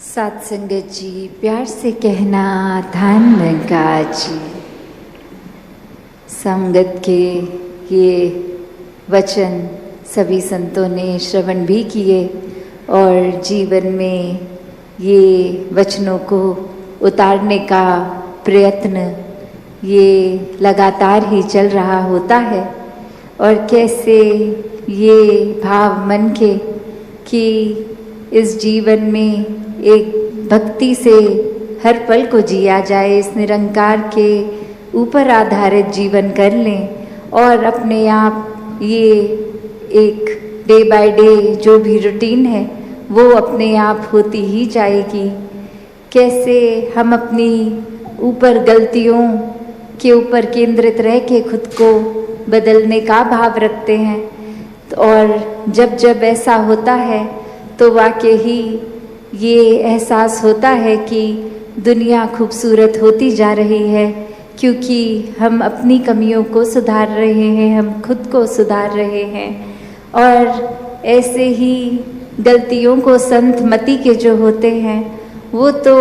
सात संगत जी, प्यार से कहना ध्यान लगा जी। संगत के ये वचन सभी संतों ने श्रवण भी किए और जीवन में ये वचनों को उतारने का प्रयत्न ये लगातार ही चल रहा होता है। और कैसे ये भाव मन के कि इस जीवन में एक भक्ति से हर पल को जिया जाए, इस निरंकार के ऊपर आधारित जीवन कर लें और अपने आप ये एक डे बाय डे जो भी रूटीन है वो अपने आप होती ही जाएगी। कैसे हम अपनी ऊपर गलतियों के ऊपर केंद्रित रह के खुद को बदलने का भाव रखते हैं, और जब जब ऐसा होता है तो वाकई ही ये एहसास होता है कि दुनिया खूबसूरत होती जा रही है, क्योंकि हम अपनी कमियों को सुधार रहे हैं, हम खुद को सुधार रहे हैं। और ऐसे ही गलतियों को संत मति के जो होते हैं वो तो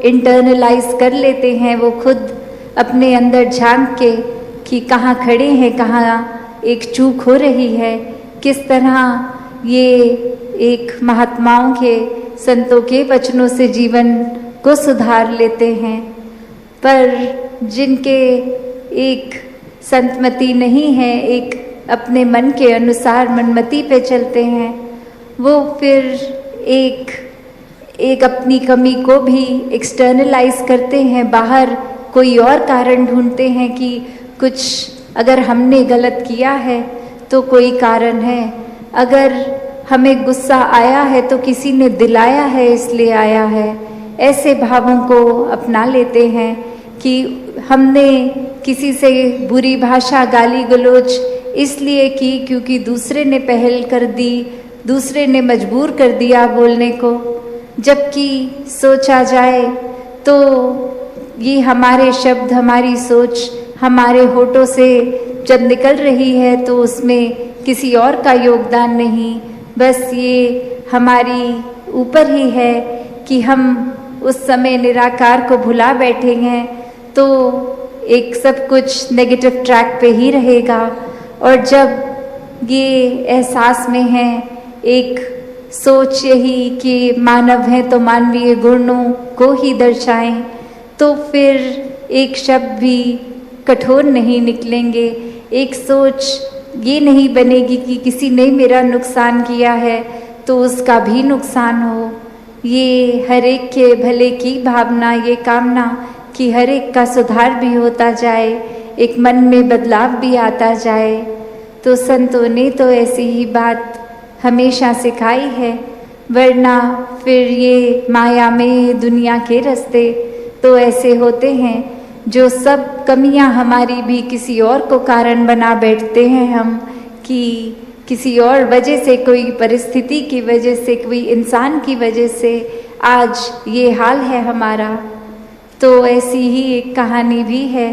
इंटरनलाइज कर लेते हैं, वो खुद अपने अंदर झांक के कि कहाँ खड़े हैं, कहाँ एक चूक हो रही है, किस तरह ये एक महात्माओं के संतों के वचनों से जीवन को सुधार लेते हैं। पर जिनके एक संतमति नहीं है, एक अपने मन के अनुसार मनमति पे चलते हैं, वो फिर एक अपनी कमी को भी एक्सटर्नलाइज करते हैं, बाहर कोई और कारण ढूंढते हैं कि कुछ अगर हमने गलत किया है तो कोई कारण है, अगर हमें गुस्सा आया है तो किसी ने दिलाया है इसलिए आया है। ऐसे भावों को अपना लेते हैं कि हमने किसी से बुरी भाषा गाली गलौज इसलिए की क्योंकि दूसरे ने पहल कर दी, दूसरे ने मजबूर कर दिया बोलने को। जबकि सोचा जाए तो ये हमारे शब्द, हमारी सोच हमारे होठों से जब निकल रही है तो उसमें किसी और का योगदान नहीं, बस ये हमारी ऊपर ही है कि हम उस समय निराकार को भुला बैठे हैं तो एक सब कुछ नेगेटिव ट्रैक पे ही रहेगा। और जब ये एहसास में है, एक सोच यही कि मानव है तो मानवीय गुणों को ही दर्शाएं, तो फिर एक शब्द भी कठोर नहीं निकलेंगे, एक सोच ये नहीं बनेगी कि किसी ने मेरा नुकसान किया है तो उसका भी नुकसान हो। ये हर एक के भले की भावना, ये कामना कि हर एक का सुधार भी होता जाए, एक मन में बदलाव भी आता जाए। तो संतों ने तो ऐसी ही बात हमेशा सिखाई है, वरना फिर ये माया में दुनिया के रास्ते तो ऐसे होते हैं जो सब कमियां हमारी भी किसी और को कारण बना बैठते हैं हम, कि किसी और वजह से, कोई परिस्थिति की वजह से, कोई इंसान की वजह से आज ये हाल है हमारा। तो ऐसी ही एक कहानी भी है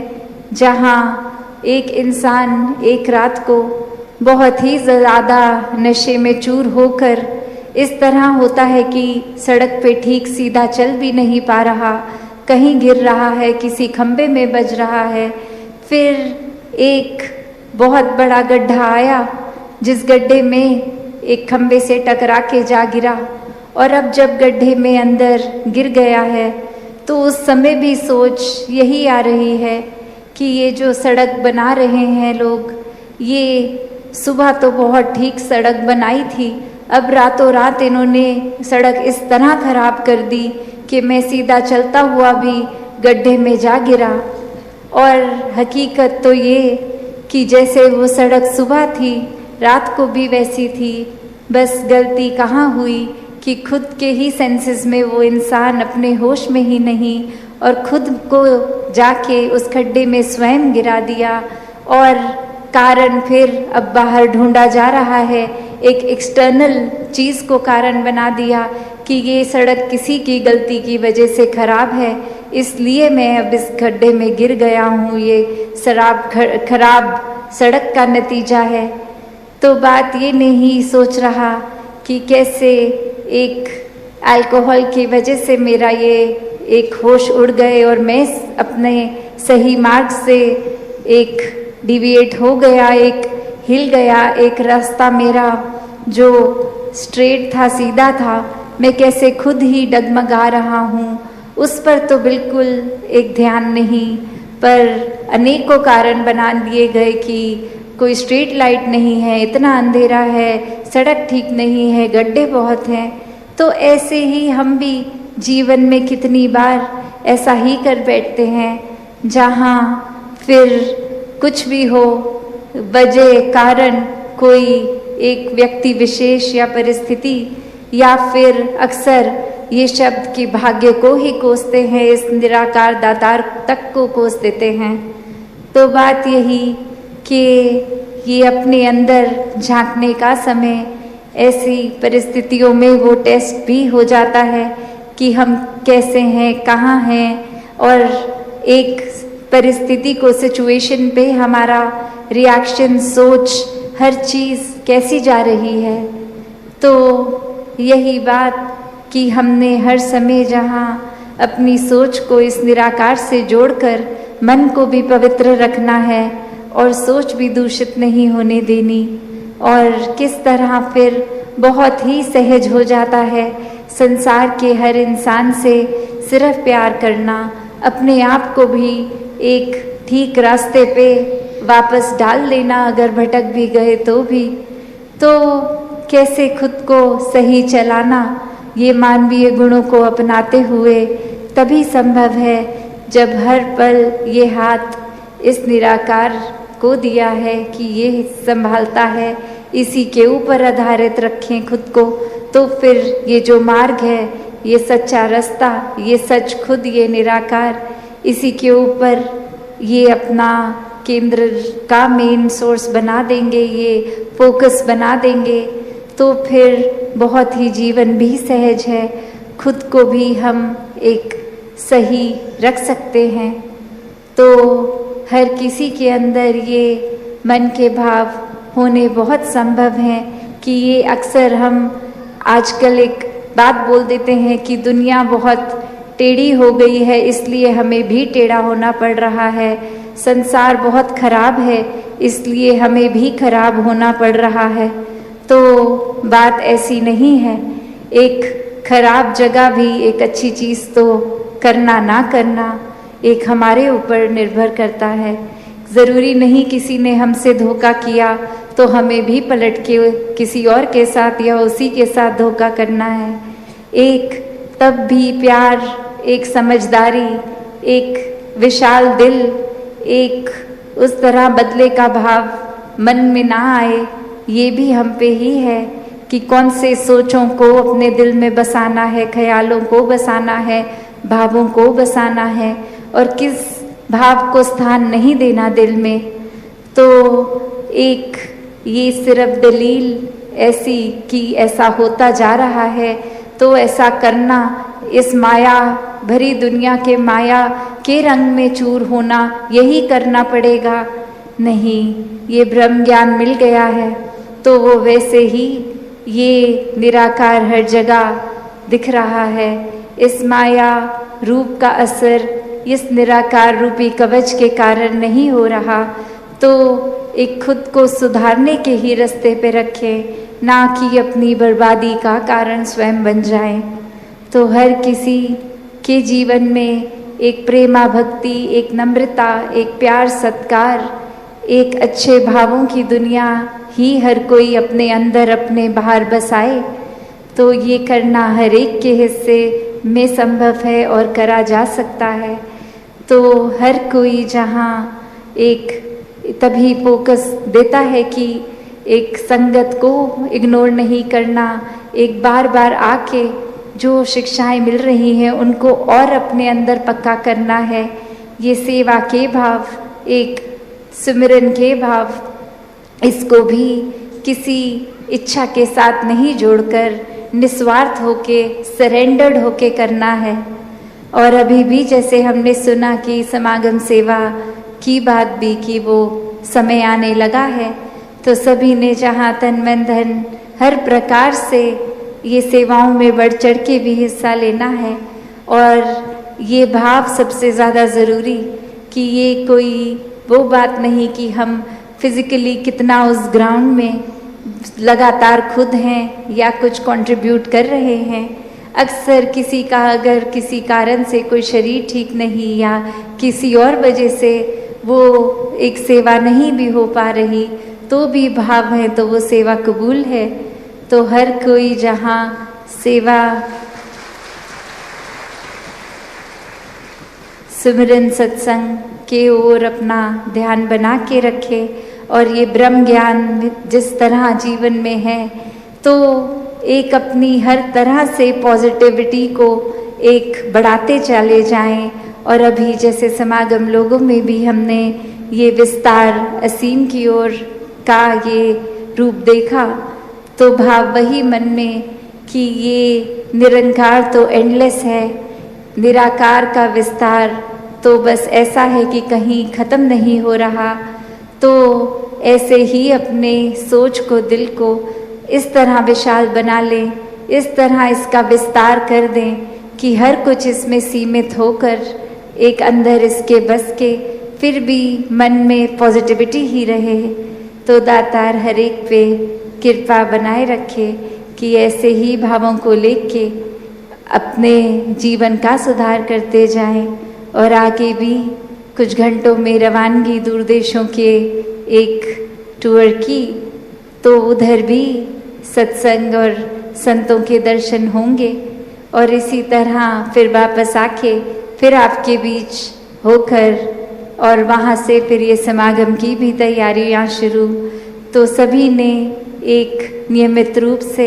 जहाँ एक इंसान एक रात को बहुत ही ज़्यादा नशे में चूर होकर इस तरह होता है कि सड़क पे ठीक सीधा चल भी नहीं पा रहा, कहीं गिर रहा है, किसी खम्बे में बज रहा है। फिर एक बहुत बड़ा गड्ढा आया जिस गड्ढे में एक खम्बे से टकरा के जा गिरा, और अब जब गड्ढे में अंदर गिर गया है तो उस समय भी सोच यही आ रही है कि ये जो सड़क बना रहे हैं लोग, ये सुबह तो बहुत ठीक सड़क बनाई थी, अब रातों रात इन्होंने सड़क इस तरह खराब कर दी कि मैं सीधा चलता हुआ भी गड्ढे में जा गिरा। और हकीकत तो ये कि जैसे वो सड़क सुबह थी रात को भी वैसी थी, बस गलती कहाँ हुई कि खुद के ही सेंसेस में वो इंसान अपने होश में ही नहीं, और खुद को जाके उस खड्डे में स्वयं गिरा दिया। और कारण फिर अब बाहर ढूंढा जा रहा है, एक एक्सटर्नल चीज़ को कारण बना दिया कि ये सड़क किसी की गलती की वजह से खराब है, इसलिए मैं अब इस खड्डे में गिर गया हूँ, ये खराब सड़क का नतीजा है। तो बात ये नहीं सोच रहा कि कैसे एक अल्कोहल की वजह से मेरा ये एक होश उड़ गए और मैं अपने सही मार्ग से एक डिविएट हो गया, एक हिल गया। एक रास्ता मेरा जो स्ट्रेट था, सीधा था, मैं कैसे खुद ही डगमगा रहा हूँ, उस पर तो बिल्कुल एक ध्यान नहीं, पर अनेकों कारण बना लिए गए कि कोई स्ट्रीट लाइट नहीं है, इतना अंधेरा है, सड़क ठीक नहीं है, गड्ढे बहुत हैं। तो ऐसे ही हम भी जीवन में कितनी बार ऐसा ही कर बैठते हैं, जहाँ फिर कुछ भी हो, वजह कारण कोई एक व्यक्ति विशेष या परिस्थिति, या फिर अक्सर ये शब्द कि भाग्य को ही कोसते हैं, इस निराकार दातार तक को कोस देते हैं। तो बात यही कि ये अपने अंदर झांकने का समय, ऐसी परिस्थितियों में वो टेस्ट भी हो जाता है कि हम कैसे हैं, कहाँ हैं, और एक परिस्थिति को, सिचुएशन पे हमारा रिएक्शन, सोच, हर चीज़ कैसी जा रही है। तो यही बात कि हमने हर समय जहाँ अपनी सोच को इस निराकार से जोड़कर मन को भी पवित्र रखना है और सोच भी दूषित नहीं होने देनी, और किस तरह फिर बहुत ही सहज हो जाता है संसार के हर इंसान से सिर्फ प्यार करना, अपने आप को भी एक ठीक रास्ते पे वापस डाल लेना, अगर भटक भी गए तो भी। तो कैसे खुद को सही चलाना, ये मानवीय गुणों को अपनाते हुए तभी संभव है जब हर पल ये हाथ इस निराकार को दिया है कि ये संभालता है, इसी के ऊपर आधारित रखें खुद को। तो फिर ये जो मार्ग है, ये सच्चा रास्ता, ये सच खुद, ये निराकार, इसी के ऊपर ये अपना केंद्र का मेन सोर्स बना देंगे, ये फोकस बना देंगे, तो फिर बहुत ही जीवन भी सहज है, खुद को भी हम एक सही रख सकते हैं। तो हर किसी के अंदर ये मन के भाव होने बहुत संभव हैं कि ये अक्सर हम आजकल एक बात बोल देते हैं कि दुनिया बहुत टेढ़ी हो गई है, इसलिए हमें भी टेढ़ा होना पड़ रहा है, संसार बहुत खराब है, इसलिए हमें भी खराब होना पड़ रहा है। तो बात ऐसी नहीं है। एक खराब जगह भी एक अच्छी चीज़ तो करना ना करना एक हमारे ऊपर निर्भर करता है। ज़रूरी नहीं किसी ने हमसे धोखा किया तो हमें भी पलट के किसी और के साथ या उसी के साथ धोखा करना है। एक तब भी प्यार, एक समझदारी, एक विशाल दिल, एक उस तरह बदले का भाव मन में ना आए, ये भी हम पे ही है कि कौन से सोचों को अपने दिल में बसाना है, ख्यालों को बसाना है, भावों को बसाना है, और किस भाव को स्थान नहीं देना दिल में। तो एक ये सिर्फ दलील ऐसी कि ऐसा होता जा रहा है तो ऐसा करना, इस माया भरी दुनिया के माया के रंग में चूर होना, यही करना पड़ेगा, नहीं, ये ब्रह्म ज्ञान मिल गया है तो वो वैसे ही ये निराकार हर जगह दिख रहा है। इस माया रूप का असर इस निराकार रूपी कवच के कारण नहीं हो रहा, तो एक खुद को सुधारने के ही रास्ते पे रखें, ना कि अपनी बर्बादी का कारण स्वयं बन जाएं। तो हर किसी के जीवन में एक प्रेमा भक्ति, एक नम्रता, एक प्यार सत्कार, एक अच्छे भावों की दुनिया ही हर कोई अपने अंदर अपने बाहर बसाए, तो ये करना हर एक के हिस्से में संभव है और करा जा सकता है। तो हर कोई जहाँ एक तभी फोकस देता है कि एक संगत को इग्नोर नहीं करना, एक बार बार आके जो शिक्षाएं मिल रही हैं उनको और अपने अंदर पक्का करना है। ये सेवा के भाव, एक सिमरन के भाव, इसको भी किसी इच्छा के साथ नहीं जोड़कर निस्वार्थ होके, सरेंडर्ड होके करना है। और अभी भी जैसे हमने सुना कि समागम सेवा की बात भी कि वो समय आने लगा है, तो सभी ने जहाँ तन मन धन हर प्रकार से ये सेवाओं में बढ़ चढ़ के भी हिस्सा लेना है। और ये भाव सबसे ज़्यादा ज़रूरी कि ये कोई वो बात नहीं कि हम फिज़िकली कितना उस ग्राउंड में लगातार खुद हैं या कुछ कंट्रीब्यूट कर रहे हैं। अक्सर किसी का अगर किसी कारण से कोई शरीर ठीक नहीं या किसी और वजह से वो एक सेवा नहीं भी हो पा रही तो भी भाव है तो वो सेवा कबूल है। तो हर कोई जहाँ सेवा सिमरन सत्संग के ओर अपना ध्यान बना के रखे और ये ब्रह्म ज्ञान जिस तरह जीवन में है तो एक अपनी हर तरह से पॉजिटिविटी को एक बढ़ाते चले जाएं। और अभी जैसे समागम लोगों में भी हमने ये विस्तार असीम की ओर का ये रूप देखा तो भाव वही मन में कि ये निरंकार तो एंडलेस है, निराकार का विस्तार तो बस ऐसा है कि कहीं ख़त्म नहीं हो रहा। तो ऐसे ही अपने सोच को, दिल को इस तरह विशाल बना लें, इस तरह इसका विस्तार कर दें कि हर कुछ इसमें सीमित होकर एक अंदर इसके बस के फिर भी मन में पॉजिटिविटी ही रहे। तो दातार हर एक पे कृपा बनाए रखे कि ऐसे ही भावों को लेके अपने जीवन का सुधार करते जाएं। और आगे भी कुछ घंटों में रवानगी दूर देशों के एक टूर की तो उधर भी सत्संग और संतों के दर्शन होंगे और इसी तरह फिर वापस आके फिर आपके बीच होकर और वहाँ से फिर ये समागम की भी तैयारियाँ शुरू। तो सभी ने एक नियमित रूप से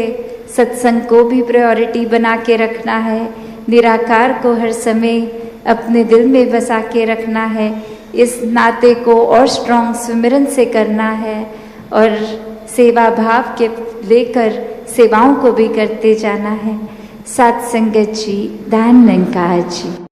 सत्संग को भी प्रायोरिटी बना के रखना है, निराकार को हर समय अपने दिल में बसा के रखना है, इस नाते को और स्ट्रॉन्ग सुमिरन से करना है और सेवा भाव के लेकर सेवाओं को भी करते जाना है। सत्संगत जी, धन निरंकार जी।